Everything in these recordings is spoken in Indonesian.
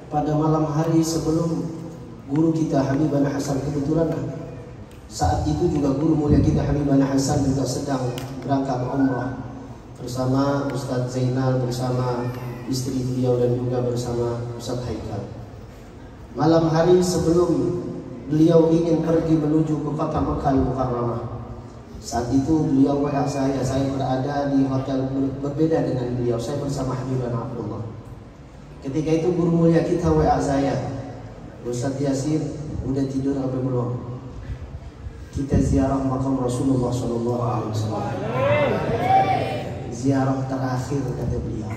pada malam hari sebelum guru kita Habibana Hasan, kebetulan saat itu juga guru mulia kita Habibana Hasan juga sedang berangkat umrah bersama Ustadz Zainal, bersama istri beliau dan juga bersama Ustadz Haikal. Malam hari sebelum beliau ingin pergi menuju ke kota Makkah Al-Mukarramah, saat itu beliau WA saya berada di hotel berbeda dengan beliau, saya bersama Habibana Abdullah. Ketika itu guru mulia kita WA saya, Ustadz Yasin udah tidur apa belum? Kita ziarah makam Rasulullah SAW, ziarah terakhir, kata beliau.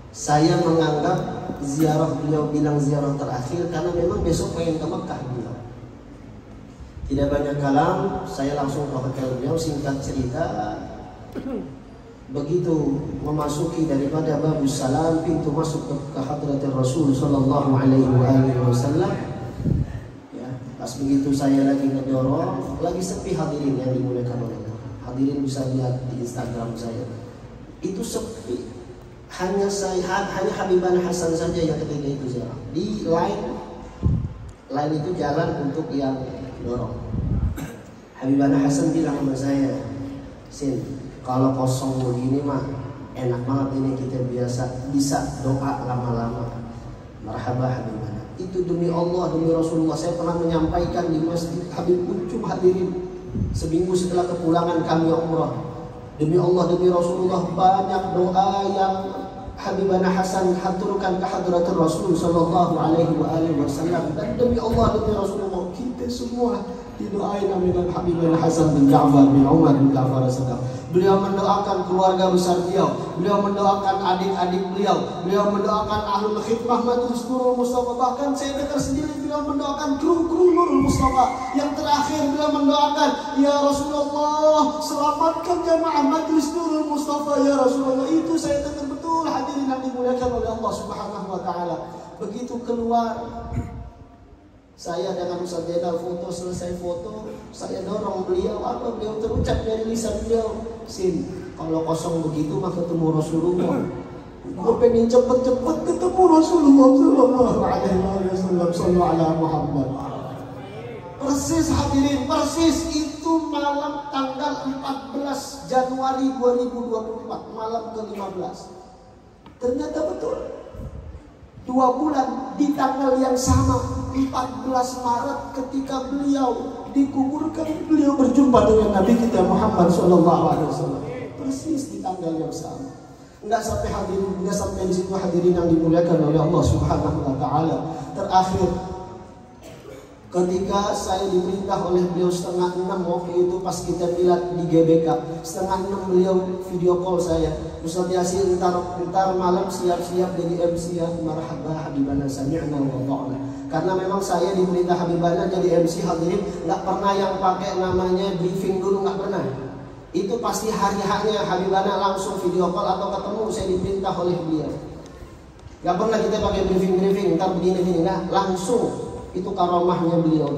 Saya menganggap ziarah beliau bilang ziarah terakhir karena memang besok pengen ke Mekah beliau. Tidak banyak kalam, saya langsung ke hotel beliau. Singkat cerita, begitu memasuki daripada Babus Salam, pintu masuk ke hadratul Rasul sallallahu alaihi wasallam, ya, pas begitu saya lagi ngedorong, lagi sepi hadirin yang dimuliakan oleh Allah. Hadirin bisa lihat di Instagram saya, itu sepi, hanya Habibana Hasan saja yang ketika itu ziarah. Di lain itu jalan untuk yang dorong. Habibana Hasan bilang sama saya, Sin, kalau kosong begini mah enak banget ini, kita bisa doa lama-lama. Marhaba Habibana. Itu demi Allah, demi Rasulullah. Saya pernah menyampaikan di Masjid Habib Ucum hadirin seminggu setelah kepulangan kami umrah. Demi Allah, demi Rasulullah, banyak doa yang Habibana Hasan haturkan ke hadratul Rasul sallallahu alaihi wasallam. Dan demi Allah, demi Rasulullah, kita semua didoain aminan Habibana Hasan bin Ja'far bin Umar bin Ja'far as-Sadiq. Beliau mendoakan keluarga besar beliau, beliau mendoakan adik-adik beliau, beliau mendoakan ahlul khidmah Majlis Nurul Mustafa. Bahkan saya dengar sendiri beliau mendoakan kru Nurul Mustafa. Yang terakhir beliau mendoakan, ya Rasulullah, selamatkan jamaah Majlis Nurul Mustafa ya Rasulullah. Itu saya dengar betul hadirin yang dimuliakan oleh Allah Subhanahu wa taala. Begitu keluar, saya dengan Ustaz Zainal foto, selesai foto, saya dorong beliau, apa beliau terucap dari lisan beliau, Sin, kalau kosong begitu mah ketemu Rasulullah. Gue pengen cepet-cepet ketemu Rasulullah sallallahu alaihi wasallam, sallallahu ala Muhammad. Persis hadirin, persis itu malam tanggal 14 Januari 2024, malam ke-15. Ternyata betul. 2 bulan di tanggal yang sama, 14 Maret ketika beliau dikuburkan, beliau berjumpa dengan Nabi kita Muhammad SAW. Persis di tanggal yang sama. Enggak sampai di situ hadirin yang dimuliakan oleh Allah Subhanahu wa taala. Terakhir, ketika saya diperintah oleh beliau 5:30 waktu itu pas kita milad di GBK, 5:30 beliau video call saya, Ustaz Yasin ntar malam siap-siap jadi MC ya. Marhaba Habibana, sami'na wa ta'na. Karena memang saya diperintah Habibana jadi MC hadirin, nggak pernah yang pakai namanya briefing dulu, nggak pernah. Itu pasti hari-harinya Habibana langsung video call atau ketemu, saya diperintah oleh beliau. Nggak pernah kita pakai briefing, ntar begini-begini, nah langsung. Itu karomahnya beliau.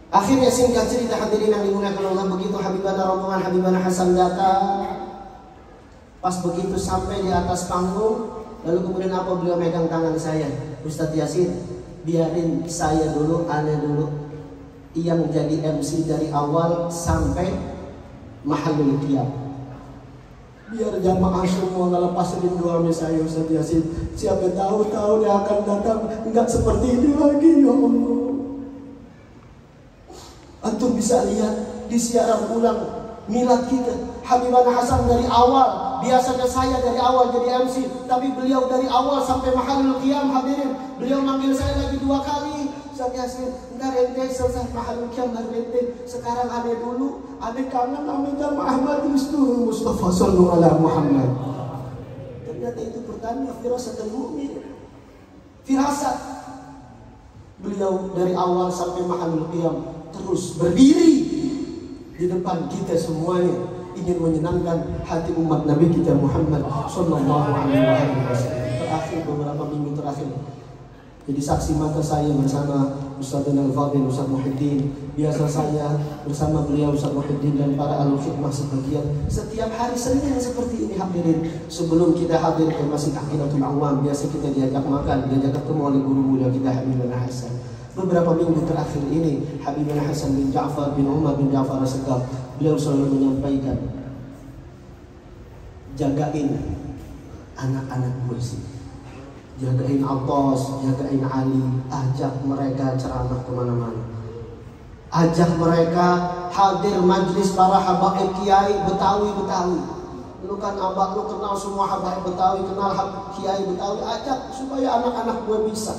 Akhirnya singkat cerita hadirin yang dimuliakan Allah, begitu rombongan Habibana Hasan datang, pas begitu sampai di atas panggung, lalu kemudian apa, beliau megang tangan saya, Ustadz Yasin, biarin saya dulu, aneh dulu yang jadi MC dari awal sampai Mahalul Qiyam. Biar jamaah semua ngelepas rindu sama saya Ustadz Yasin. Siapa tahu tahun yang akan datang enggak seperti ini lagi ya Allah. Antum bisa lihat di siaran ulang milad kita, Habibana Hasan dari awal. Biasanya saya dari awal jadi MC, tapi beliau dari awal sampai Mahalul Qiyam hadirin. Beliau manggil saya lagi 2 kali, Ustadz Yasin, ntar ente selesai Mahalul Qiyam baru ente. Sekarang ane dulu, ane kangen sama jamaah Majlis Nurul Mustafa sallallahu ala Muhammad. Ternyata itu pertanda firasat al-mu'min. Firasat. Beliau dari awal sampai Mahalul Qiyam terus berdiri di depan kita semuanya, ingin menyenangkan hati umat Nabi kita Muhammad sallallahu alaihi wasallam. Terakhir, beberapa minggu terakhir, Jadi saksi mata saya bersama Ustaz Al-Fadhil, Ustaz Muhyiddin. Biasa saya bersama beliau Ustaz Muhyiddin dan para ahli khidmah sebagian. Setiap hari Senin seperti ini hadirin. Sebelum kita hadir ke Masjid Aqidatul Awam, biasa kita diajak makan, diajak ketemu oleh guru mulia kita Habibana Hasan. Beberapa minggu terakhir ini Habibana Hasan bin Ja'far bin Umar bin Ja'far As-Sagaf, beliau selalu menyampaikan, jagain anak-anak gue sih, jagain Abbas, jagain Ali, ajak mereka ceramah kemana-mana, ajak mereka hadir majlis para habaib kiai Betawi. Lu kan abah, lu kenal semua habaib Betawi, kenal kiai Betawi, ajak supaya anak-anak gue bisa,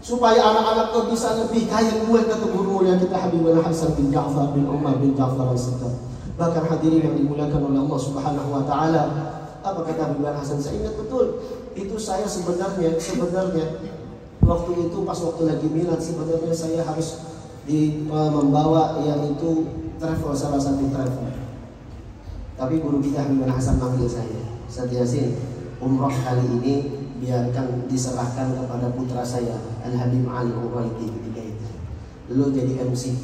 supaya anak-anak gue bisa lebih kaya gue, kata guru mulia kita Habibana Hasan bin Ja'far bin Umar bin Ja'far As-Sagaf. Bahkan hadirin yang dimuliakan oleh Allah Subhanahu wa taala, apa kata Habibana Hasan? Saya ingat betul, itu saya sebenarnya waktu itu pas waktu lagi milad, sebenarnya saya harus membawa yang itu travel, salah satu travel. Tapi guru kita Habibana Hasan manggil saya, Ustaz Yasin, umroh kali ini biarkan diserahkan kepada putra saya Al-Habib Ali Uraidi ketika itu. Lu jadi MC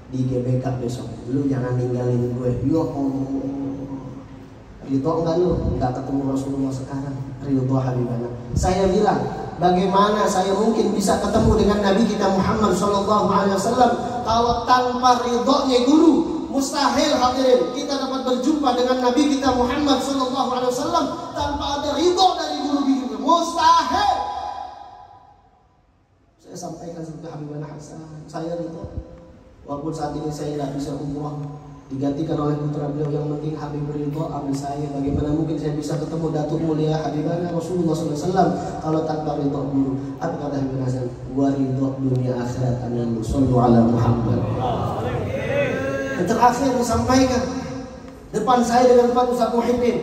di GBK besok, lu jangan ninggalin gue. Ya Allah, ridho enggak lu? Enggak ketemu Rasulullah sekarang, ridho Habibana. Saya bilang, bagaimana saya mungkin bisa ketemu dengan Nabi kita Muhammad SAW kalau tanpa ridhonya guru? Mustahil hadirin kita dapat berjumpa dengan Nabi kita Muhammad SAW tanpa ada ridho dari guru kita. Mustahil. Saya sampaikan seperti Habibana Hasan, saya ridho. Walaupun saat ini saya tidak bisa umrah, digantikan oleh putra beliau, yang penting Habib ridho amin saya. Bagaimana mungkin saya bisa ketemu Datuk Mulia Habibana Rasulullah SAW kalau tanpa ridho guru? Apa kata Habibana Hasan? Wa ridho dunia akhirat analu sallu ala Muhammad. Yang terakhir disampaikan depan saya dengan depan Ustaz Muhyiddin,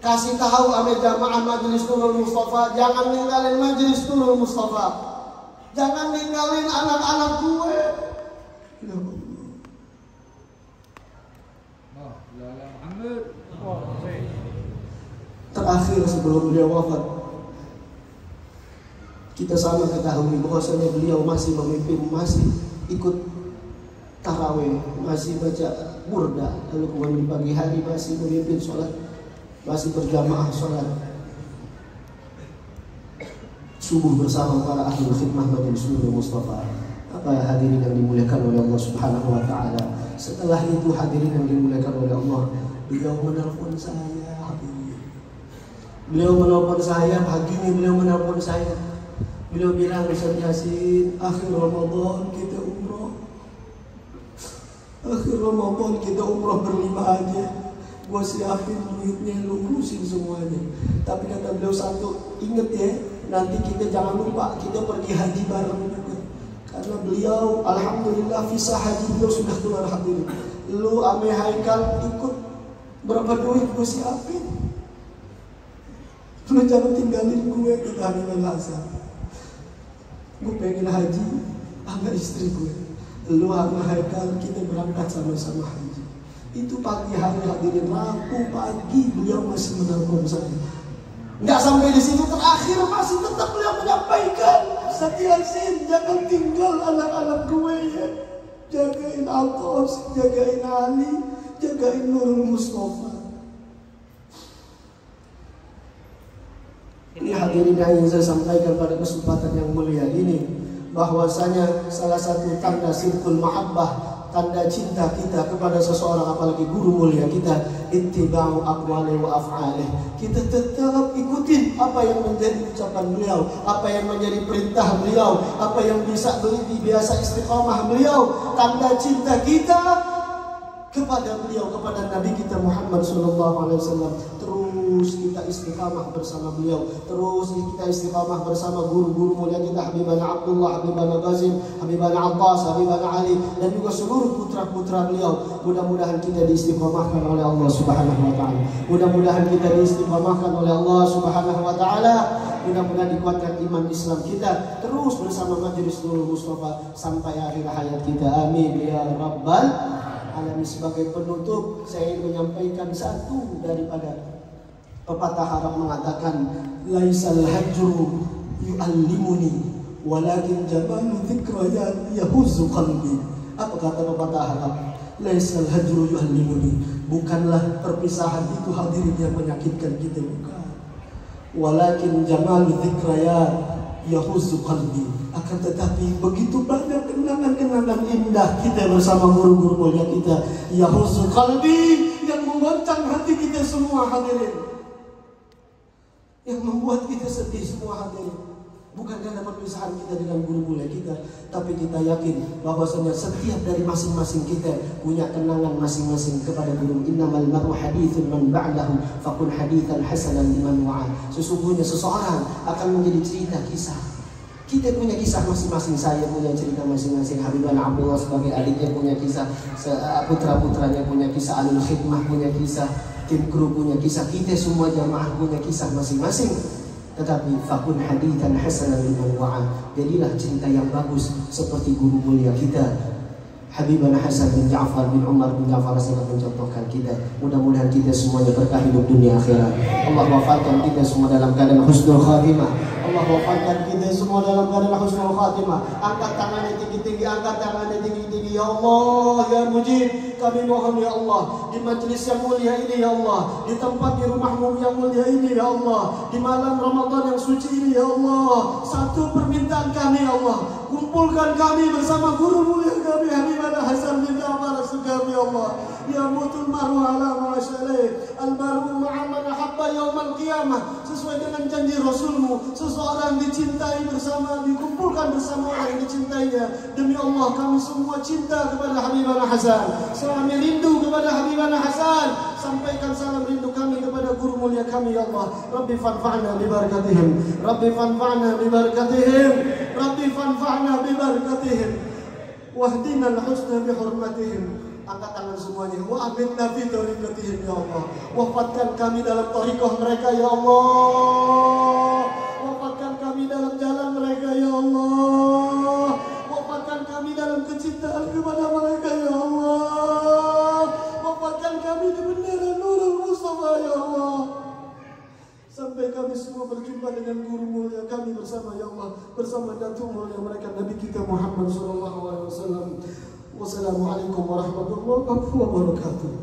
kasih tahu ame jamaah Majelis Nurul Mustafa, jangan ninggalin Majelis Nurul Mustafa, jangan ninggalin anak-anak gue. Terakhir sebelum beliau wafat, kita sama ketahui bahwasanya beliau masih memimpin, masih ikut tarawih, masih baca burda, lalu kemudian di pagi hari masih memimpin sholat, masih berjamaah sholat subuh bersama para ahli khidmah Majelis Nurul Mustafa. Apa hadirin yang dimuliakan oleh Allah Subhanahu wa taala. Setelah itu hadirin yang dimuliakan oleh Allah, beliau menelpon saya, hadirin. Beliau menelpon saya pagi ini, beliau menelpon saya. Beliau bilang, Ustaz Yasin, akhir Ramadan kita umroh. Akhir Ramadan kita umroh berlima aja. Gua siapin duitnya, lu urusin semuanya. Tapi kata beliau satu, inget ya, nanti kita jangan lupa kita pergi haji bareng juga. Karena beliau, alhamdulillah, visa haji beliau sudah keluar hadirin. Lu ame Haikal ikut, berapa duit gue siapin. Lu jangan tinggalin gue, kita Habibana Hasan. Gue pengen haji sama istri gue. Lu sama Haikal kita berangkat sama-sama haji. Itu pagi hari hadirin, Rabu pagi beliau masih menelpon saya. Nggak sampai di situ, terakhir masih tetap beliau menyampaikan, Ustaz Yasin, jangan tinggal anak-anak gue ya. Jagain Abbas, jagain Ali, jagain Nurul Mustafa. Ini hadirin yang ingin saya sampaikan pada kesempatan yang mulia ini, bahwasanya salah satu tanda sirkul mahabbah, tanda cinta kita kepada seseorang, apalagi guru mulia kita, ittiba'u aqwali wa af'alih. Kita tetap ikutin apa yang menjadi ucapan beliau, apa yang menjadi perintah beliau, apa yang bisa biasa istiqamah beliau. Tanda cinta kita kepada beliau, kepada Nabi kita Muhammad SAW. Terus kita istiqamah bersama beliau, terus kita istiqamah bersama guru-guru mulia kita, Habibana Abdullah, Habibana Ghazim, Habibana Abbas, Habibana Ali, dan juga seluruh putra-putra beliau. Mudah-mudahan kita diistiqamahkan oleh Allah Subhanahu wa taala. Mudah-mudahan kita diistiqamahkan oleh Allah Subhanahu wa taala. Mudah-mudahan dikuatkan iman Islam kita terus bersama Majelis Nurul Mustafa sampai akhir hayat kita. Amin ya rabbal alamin. Sebagai penutup, saya ingin menyampaikan satu daripada pepatah Arab mengatakan, laisal hajru yu'allimuni walakin jamalu dzikrayat yahuzzu qalbi. Apa kata pepatah Arab? Laisal hajru yu'allimuni. Bukanlah perpisahan itu hadirin yang menyakitkan kita, bukan. Walakin jamalu dzikrayat yahuzzu qalbi. Akan tetapi begitu banyak kenangan-kenangan indah kita bersama guru-guru mulia kita, yahuzzu qalbi, yang menggoncang hati kita semua hadirin, yang membuat kita sedih semua hadirin. Bukan karena perpisahan kita dengan guru mulia kita, tapi kita yakin bahwasanya setiap dari masing-masing kita punya kenangan masing-masing kepada guru. Innamal mar'u haditsun man ba'dahu fakun haditsan hasanan liman wa'a. Sesungguhnya seseorang akan menjadi cerita kisah. Kita punya kisah masing-masing. Saya punya cerita masing-masing. Habibana Abdullah sebagai adiknya punya kisah, putra-putranya punya kisah, alul khidmah punya kisah, tim kru punya kisah, kita semua jamaah punya kisah masing-masing. Tetapi fakun haditsan hasanan liman wa'a, jadilah cerita yang bagus seperti guru mulia kita Habibana Hasan bin Ja'far bin Umar bin Ja'far sangat mencontohkan kita. Mudah-mudahan kita semuanya berkah hidup dunia akhirat. Allah wafatkan kita semua dalam keadaan husnul khatimah. Allah wafatkan kita semua dalam keadaan husnul khatimah. Angkat tangannya tinggi-tinggi, angkat tangannya tinggi-tinggi. Ya Allah, ya Mujib, kami mohon ya Allah, di majelis yang mulia ini ya Allah, di tempat di rumahmu yang mulia ini ya Allah, di malam Ramadan yang suci ini ya Allah, satu permintaan kami ya Allah, kumpulkan kami bersama guru mulia kami Habibana Hasan bin Ja'far As-Suqami ya Allah. Ya mutul maru ala ma'asyalih al-maru ma'aman habba yawmal qiyamah. Sesuai dengan janji Rasulmu, seseorang dicintai bersama, dikumpulkan bersama orang yang dicintainya. Demi Allah, kami semua cinta kepada Habibana Hasan, kami rindu kepada Habibana Hasan. Sampaikan salam rindu kami kepada guru mulia kami ya Allah. Rabbi fanfa'na bi barakatihim, Rabbi fanfa'na bi barakatihim, Rabbi fanfa'na bi barakatihim, wahdina al-husna bi hurmatihim. Angkat tangan semuanya. Wa aminna fi tariqatihim ya Allah. Wafatkan kami dalam tariqah mereka ya Allah. Wafatkan kami dalam jalan mereka ya Allah. Wafatkan kami dalam kecintaan kepada mereka ya Allah. Wafatkan kami di bendera Nurul Mustafa ya Allah. Sampai kami semua berjumpa dengan guru mulia kami bersama ya Allah, bersama datuk mulia mereka Nabi kita Muhammad sallallahu alaihi wasallam. Wassalamualaikum warahmatullahi wabarakatuh.